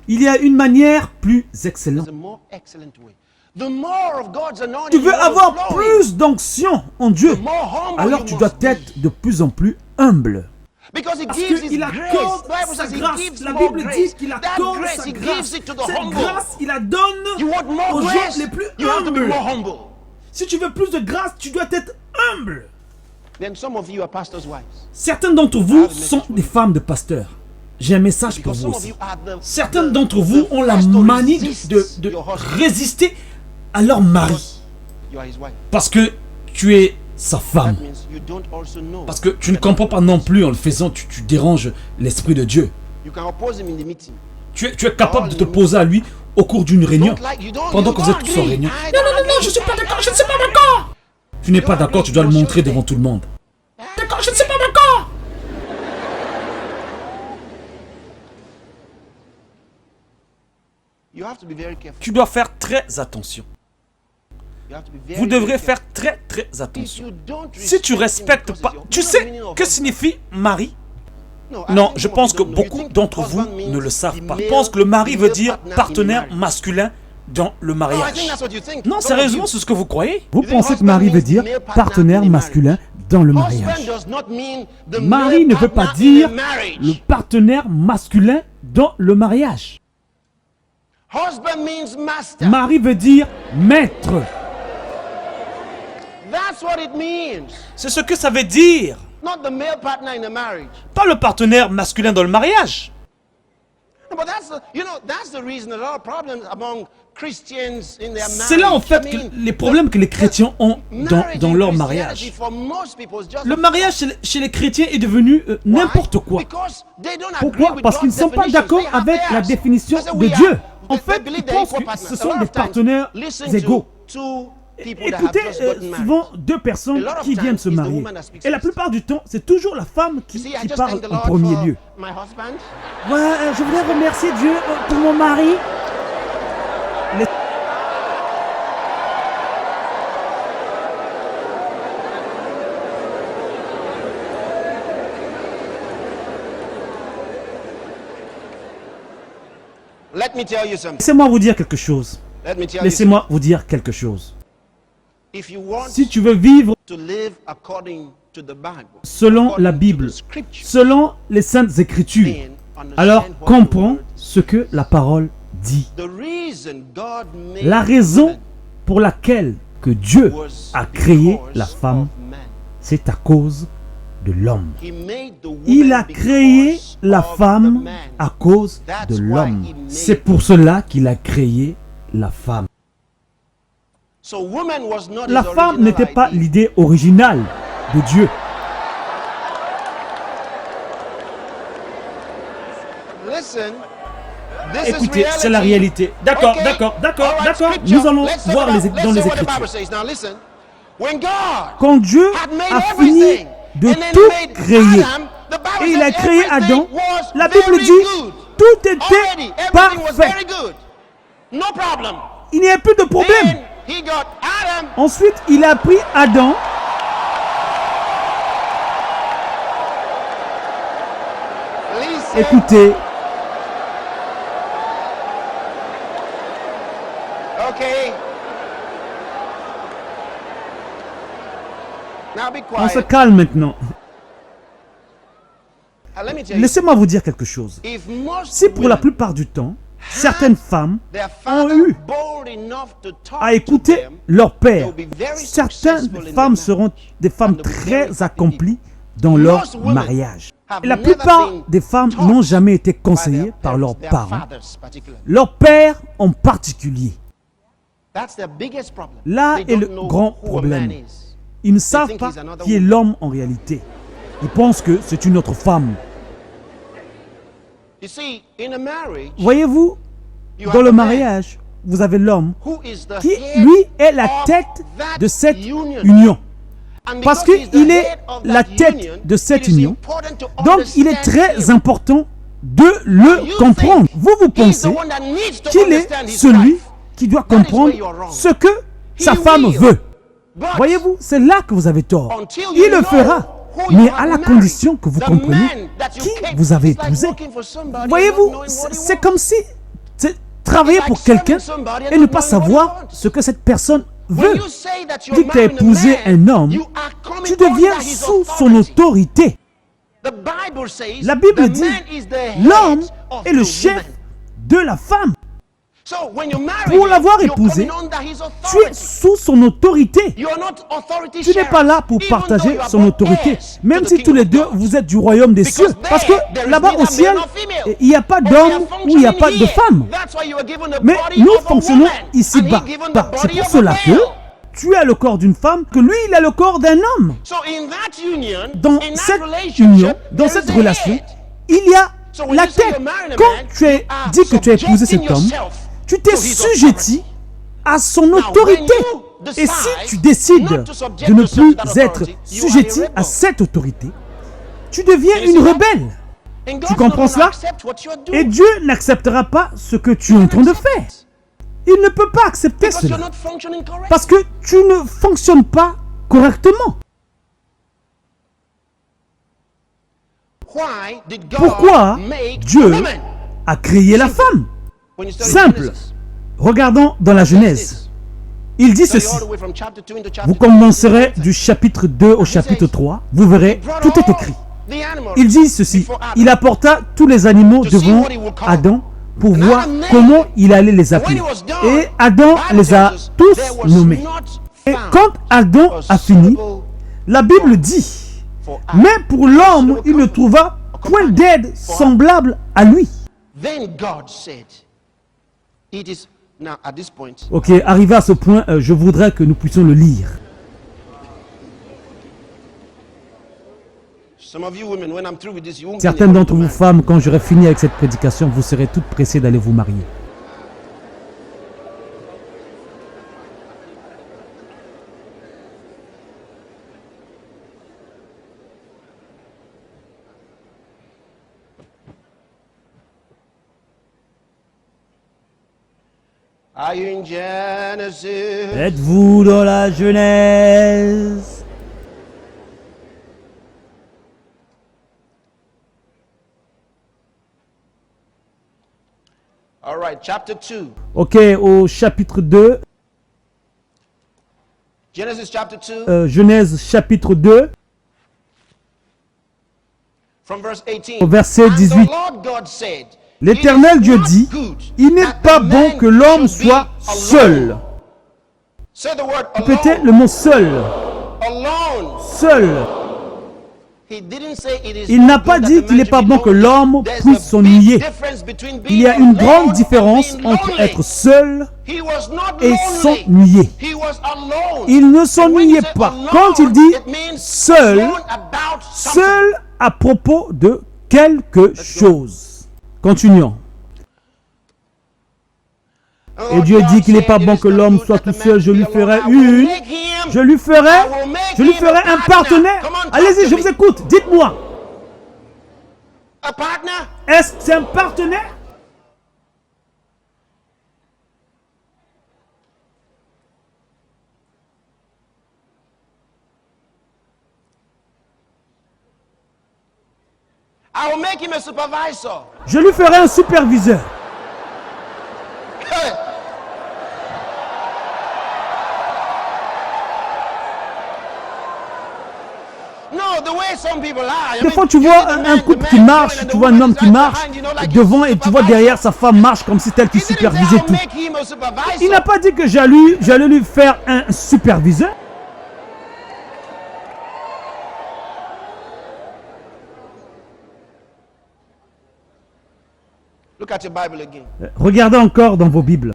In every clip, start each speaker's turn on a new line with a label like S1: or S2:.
S1: Il y a une manière plus excellente. Tu veux avoir plus d'onction en Dieu, alors tu dois être de plus en plus humble. Parce qu'il accorde sa grâce. La Bible dit qu'il accorde sa grâce. Cette grâce, il la donne aux gens les plus humbles. Si tu veux plus de grâce, tu dois être humble. Certains d'entre vous sont des femmes de pasteurs. J'ai un message pour vous aussi. Certains d'entre vous ont la manie de résister à leur mari. Parce que tu es sa femme. Parce que tu ne comprends pas non plus en le faisant, tu déranges l'Esprit de Dieu. Tu es capable de te poser à lui au cours d'une réunion, pendant que vous êtes tous en réunion. Non, je ne suis pas d'accord, je ne suis pas d'accord. Tu n'es pas d'accord, tu dois le montrer devant tout le monde. D'accord, je ne suis pas d'accord. Tu dois faire très attention. Vous devrez faire très attention. Si tu ne respectes pas... Tu sais que signifie mari? Non, je pense que beaucoup d'entre vous ne le savent pas. Je pense que le mari veut dire partenaire masculin dans le mariage. Non, sérieusement, c'est ce que vous croyez?
S2: Vous pensez que mari veut dire partenaire masculin dans le mariage. Mari ne veut pas dire le partenaire masculin dans le mariage. Mari veut dire maître.
S1: C'est ce que ça veut dire. Pas le partenaire masculin dans le mariage. C'est là en fait les problèmes que les chrétiens ont dans leur mariage. Le mariage chez les chrétiens est devenu n'importe quoi.
S2: Pourquoi? Parce qu'ils ne sont pas d'accord avec la définition de Dieu.
S1: En fait, ils pensent que ce sont des partenaires égaux.
S2: Écoutez souvent deux personnes qui viennent se marier. Et la plupart du temps, c'est toujours la femme qui parle en premier lieu.
S3: Ouais, je voudrais remercier Dieu pour mon mari.
S2: Laissez-moi vous dire quelque chose. Laissez-moi vous dire quelque chose. Si tu veux vivre selon la Bible, selon les Saintes Écritures, alors comprends ce que la parole dit. La raison pour laquelle que Dieu a créé la femme, c'est à cause de l'homme. Il a créé la femme à cause de l'homme. C'est pour cela qu'il a créé la femme. La femme n'était pas l'idée originale de Dieu.
S1: Écoutez, c'est la réalité. D'accord. Nous allons voir dans les Écritures.
S2: Quand Dieu a fini de tout créer, et il a créé Adam, la Bible dit tout était parfait. Il n'y a plus de problème. Ensuite, il a pris Adam. Écoutez. On se calme maintenant. Laissez-moi vous dire quelque chose. Si pour la plupart du temps, certaines femmes ont eu à écouter leur père, certaines femmes seront des femmes très accomplies dans leur mariage. Et la plupart des femmes n'ont jamais été conseillées par leurs parents, leur père en particulier. Là est le grand problème. Ils ne savent pas qui est l'homme en réalité. Ils pensent que c'est une autre femme. Voyez-vous, dans le mariage, vous avez l'homme qui, lui, est la tête de cette union. Parce qu'il est la tête de cette union, donc il est très important de le comprendre. Vous pensez qu'il est celui qui doit comprendre ce que sa femme veut. Voyez-vous, c'est là que vous avez tort. Il le fera. mais à la condition que vous compreniez qui vous avez épousé. Voyez-vous, c'est comme si travailler pour quelqu'un et ne pas savoir ce que cette personne veut. Dès que tu as épousé un homme, tu deviens sous son autorité. La Bible dit, l'homme est le chef de la femme. Pour l'avoir épousé, tu es sous son autorité. Tu n'es pas là pour partager son autorité, même si tous les deux vous êtes du royaume des cieux. Parce que là-bas au ciel, il n'y a pas d'homme ou il n'y a pas de femme. Mais nous fonctionnons ici-bas. C'est pour cela que tu as le corps d'une femme, que lui, il a le corps d'un homme. Dans cette union, dans cette relation, il y a la tête. Quand tu as dit que tu as épousé cet homme, tu t'es sujetti à son autorité. Et si tu décides de ne plus être sujetti à cette autorité, tu deviens une rebelle. Tu comprends cela? Et Dieu n'acceptera pas ce que tu es en train de faire. Il ne peut pas accepter cela. Parce que tu ne fonctionnes pas correctement. Pourquoi Dieu a créé la femme? Simple. Regardons dans la Genèse. Il dit ceci. Vous commencerez du chapitre 2 au chapitre 3. Vous verrez, tout est écrit. Il dit ceci. Il apporta tous les animaux devant Adam pour voir comment il allait les appeler. Et Adam les a tous nommés. Et quand Adam a fini, la Bible dit, mais pour l'homme, il ne trouva point d'aide semblable à lui. Ok, arrivé à ce point, je voudrais que nous puissions le lire. Certaines d'entre vous femmes, quand j'aurai fini avec cette prédication, vous serez toutes pressées d'aller vous marier. Êtes-vous dans la Genèse? Ok, au chapitre 2. Genèse chapitre 2. Au verset 18. L'Éternel Dieu dit, il n'est pas bon que l'homme soit seul. Répétez le mot seul. Seul. Il n'a pas dit qu'il n'est pas bon que l'homme puisse s'ennuyer. Il y a une grande différence entre être seul et s'ennuyer. Il ne s'ennuyait pas. Quand il dit seul, seul à propos de quelque chose. Continuons. Et Dieu dit qu'il n'est pas bon que l'homme soit tout seul. Je lui ferai un partenaire. Allez-y, je vous écoute. Dites-moi. Est-ce que c'est un partenaire? Je lui ferai un superviseur. Des fois, tu vois un couple qui marche, tu vois un homme qui marche devant et tu vois derrière sa femme marche comme si elle qui supervisait tout. Il n'a pas dit que j'allais lui faire un superviseur. Regardez encore dans vos Bibles.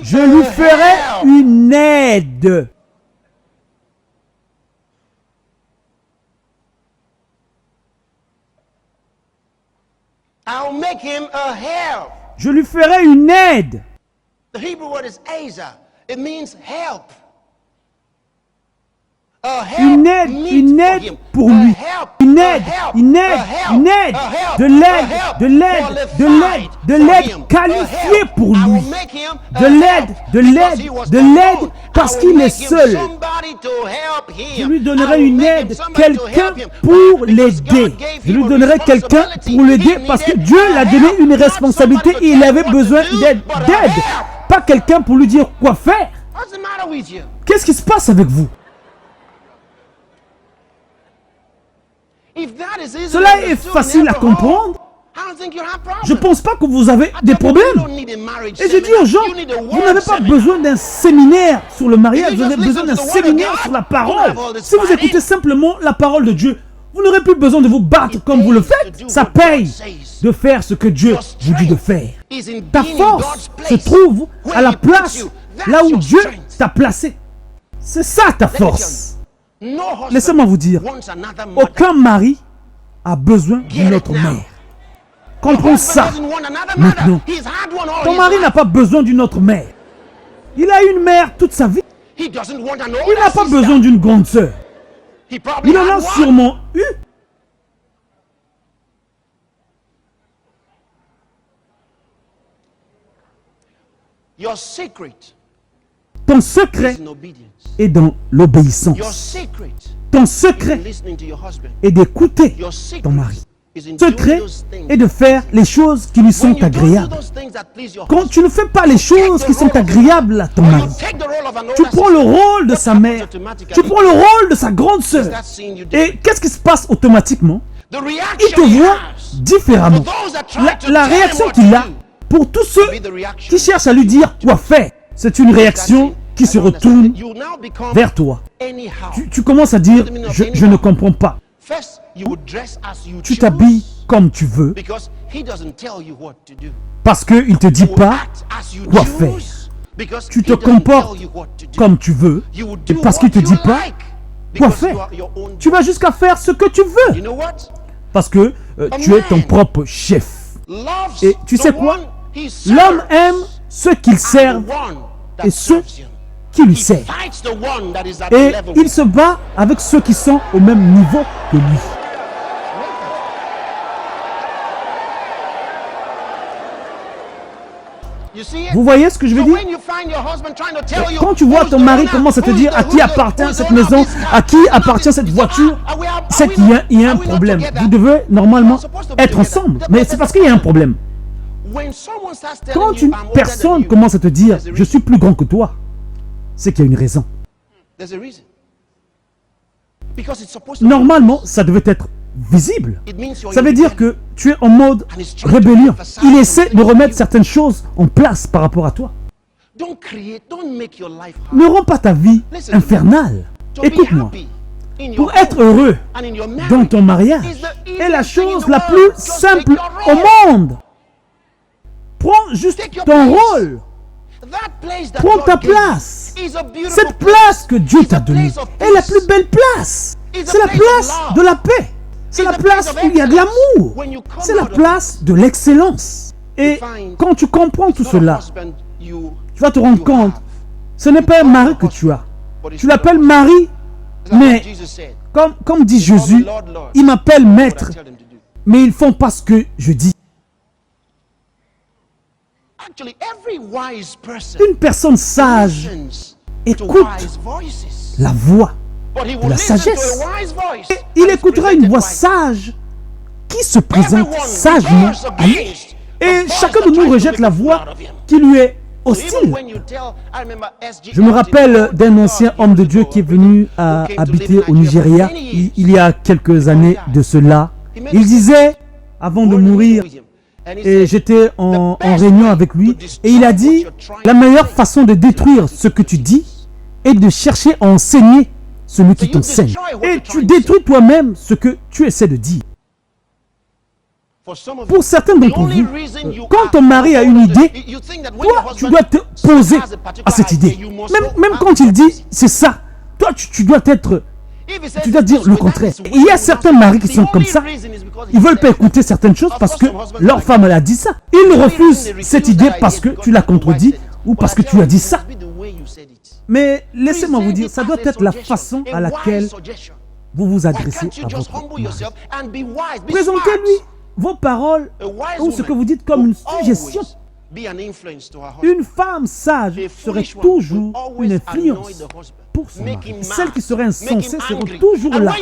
S2: Je lui ferai une aide. Je lui ferai une aide. Une aide pour lui. Une aide, de l'aide qualifiée pour lui. De l'aide parce qu'il est seul. Je lui donnerai une aide, quelqu'un pour l'aider. Je lui donnerai quelqu'un pour l'aider parce que Dieu l'a donné une responsabilité et il avait besoin d'aide. Pas quelqu'un pour lui dire quoi faire. Qu'est-ce qui se passe avec vous? Cela est facile à comprendre. Je ne pense pas que vous avez des problèmes. Et je dis aux gens, vous n'avez pas besoin d'un séminaire sur le mariage, vous avez besoin d'un séminaire sur la parole. Si vous écoutez simplement la parole de Dieu, vous n'aurez plus besoin de vous battre comme vous le faites. Ça paye de faire ce que Dieu vous dit de faire. Ta force se trouve à la place là où Dieu t'a placé. C'est ça ta force. Laissez-moi vous dire, aucun mari a besoin d'une autre mère. Comprends ça maintenant. Ton mari n'a pas besoin d'une autre mère. Il a une mère toute sa vie. Il n'a pas besoin d'une grande sœur. Il en a sûrement eu. Ton secret est dans l'obéissance. Ton secret est d'écouter ton mari. Ton secret est de faire les choses qui lui sont agréables. Quand tu ne fais pas les choses qui sont agréables à ton mari, tu prends le rôle de sa mère, tu prends le rôle de sa grande sœur. Et qu'est-ce qui se passe automatiquement? Il te voit différemment. La réaction qu'il a, pour tous ceux qui cherchent à lui dire quoi faire, c'est une réaction qui se retourne vers toi. Tu commences à dire, je ne comprends pas. Tu t'habilles comme tu veux parce qu'il ne te dit pas quoi faire. Tu te comportes comme tu veux et parce qu'il ne te dit pas quoi faire. Tu vas jusqu'à faire ce que tu veux parce que tu es ton propre chef. Et tu sais quoi? L'homme aime ceux qu'il serve et ceux qui lui servent. Et il se bat avec ceux qui sont au même niveau que lui. Vous voyez ce que je veux dire? Quand tu vois ton mari commence à te dire à qui appartient cette maison, à qui appartient cette voiture, c'est qu'il y a un problème. Vous devez normalement être ensemble, mais c'est parce qu'il y a un problème. Quand une personne commence à te dire « je suis plus grand que toi », c'est qu'il y a une raison. Normalement, ça devait être visible. Ça veut dire que tu es en mode rébellion. Il essaie de remettre certaines choses en place par rapport à toi. Ne rends pas ta vie infernale. Écoute-moi. Pour être heureux dans ton mariage est la chose la plus simple au monde. Prends juste ton rôle. Prends ta place. Cette place que Dieu t'a donnée est la plus belle place. C'est la place de la paix. C'est la place où il y a de l'amour. C'est la place de l'excellence. Et quand tu comprends tout cela, tu vas te rendre compte, ce n'est pas un mari que tu as. Tu l'appelles mari, mais comme dit Jésus, il m'appelle maître, mais ils font pas ce que je dis. Une personne sage écoute la voix de la sagesse. Et il écoutera une voix sage qui se présente sagement à lui. Et chacun de nous rejette la voix qui lui est hostile. Je me rappelle d'un ancien homme de Dieu qui est venu habiter au Nigeria il y a quelques années de cela. Il disait, avant de mourir, et j'étais en réunion avec lui, et il a dit, la meilleure façon de détruire ce que tu dis est de chercher à enseigner celui qui t'enseigne. Et tu détruis toi-même ce que tu essaies de dire. Pour certains d'entre vous, quand ton mari a une idée, toi, tu dois te poser à cette idée. Même quand il dit, c'est ça, toi, tu dois être... Tu dois dire le contraire. Il y a certains maris qui sont comme ça. Ils ne veulent pas écouter certaines choses parce que leur femme elle a dit ça. Ils refusent cette idée parce que tu l'as contredit ou parce que tu as dit ça. Mais laissez-moi vous dire, ça doit être la façon à laquelle vous vous adressez à votre mari. Présentez-lui vos paroles ou ce que vous dites comme une suggestion. Une femme sage serait toujours une influence pour son mari. Celles qui seraient insensées seront toujours là,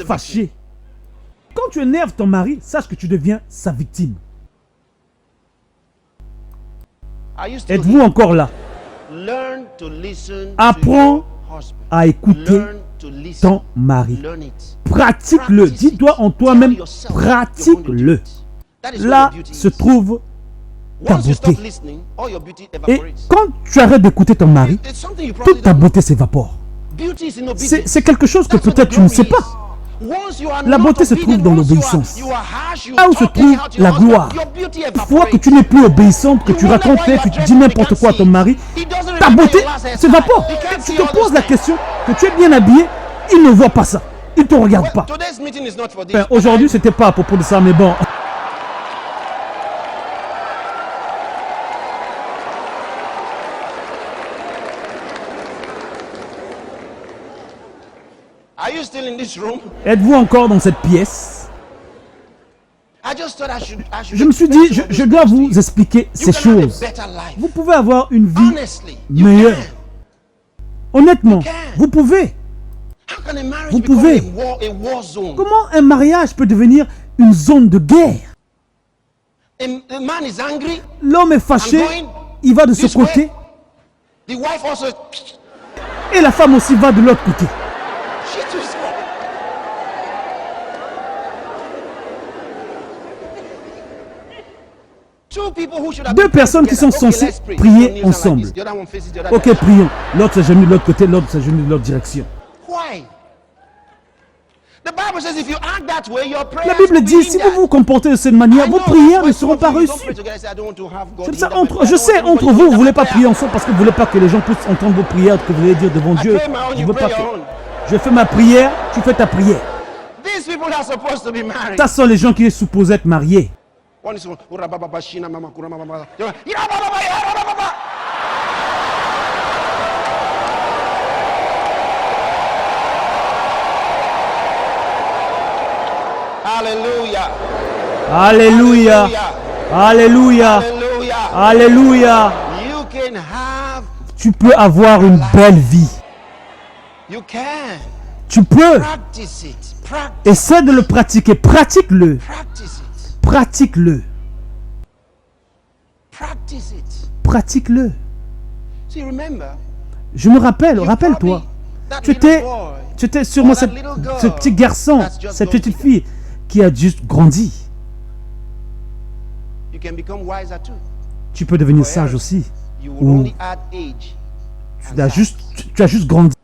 S2: fâchées. Quand tu énerves ton mari, sache que tu deviens sa victime. Êtes-vous encore là? Apprends à écouter ton mari. Pratique-le. Dis-toi en toi-même, pratique-le. Là se trouve ta beauté. Et quand tu arrêtes d'écouter ton mari, toute ta beauté s'évapore. C'est quelque chose que peut-être tu ne sais pas. La beauté se trouve dans l'obéissance. Là où se trouve la gloire. Une fois que tu n'es plus obéissante, que tu racontes, que tu dis n'importe quoi à ton mari, ta beauté s'évapore. Tu te poses la question que tu es bien habillé, il ne voit pas ça. Il ne te regarde pas. Aujourd'hui, c'était pas à propos de ça, mais bon. Êtes-vous encore dans cette pièce? Je me suis dit, je dois vous expliquer ces choses. Vous pouvez avoir une vie meilleure. Honnêtement, vous pouvez. Vous pouvez. Comment un mariage peut devenir une zone de guerre? L'homme est fâché, il va de ce côté. Et la femme aussi va de l'autre côté. Deux personnes qui sont censées prier ensemble. Ok, prions. L'autre s'agenouille de l'autre côté, l'autre s'agenouille de l'autre direction. La Bible dit, si vous vous comportez de cette manière, vos prières ne seront pas reçues. C'est ça, je sais, entre vous, vous ne voulez pas prier ensemble parce que vous ne voulez pas que les gens puissent entendre vos prières, que vous allez dire devant Dieu. Je fais ma prière, tu fais ta prière. Ça sont les gens qui sont supposés être mariés.
S4: Alléluia.
S2: Alléluia. Alléluia. Alléluia. Tu peux avoir une belle vie. Tu peux. Essaie de le pratiquer. Pratique-le. Pratique-le. Pratique-le. Je me rappelle, rappelle-toi. Tu étais sûrement ce petit garçon, cette petite fille qui a juste grandi. Tu peux devenir sage aussi. Ou tu as juste grandi.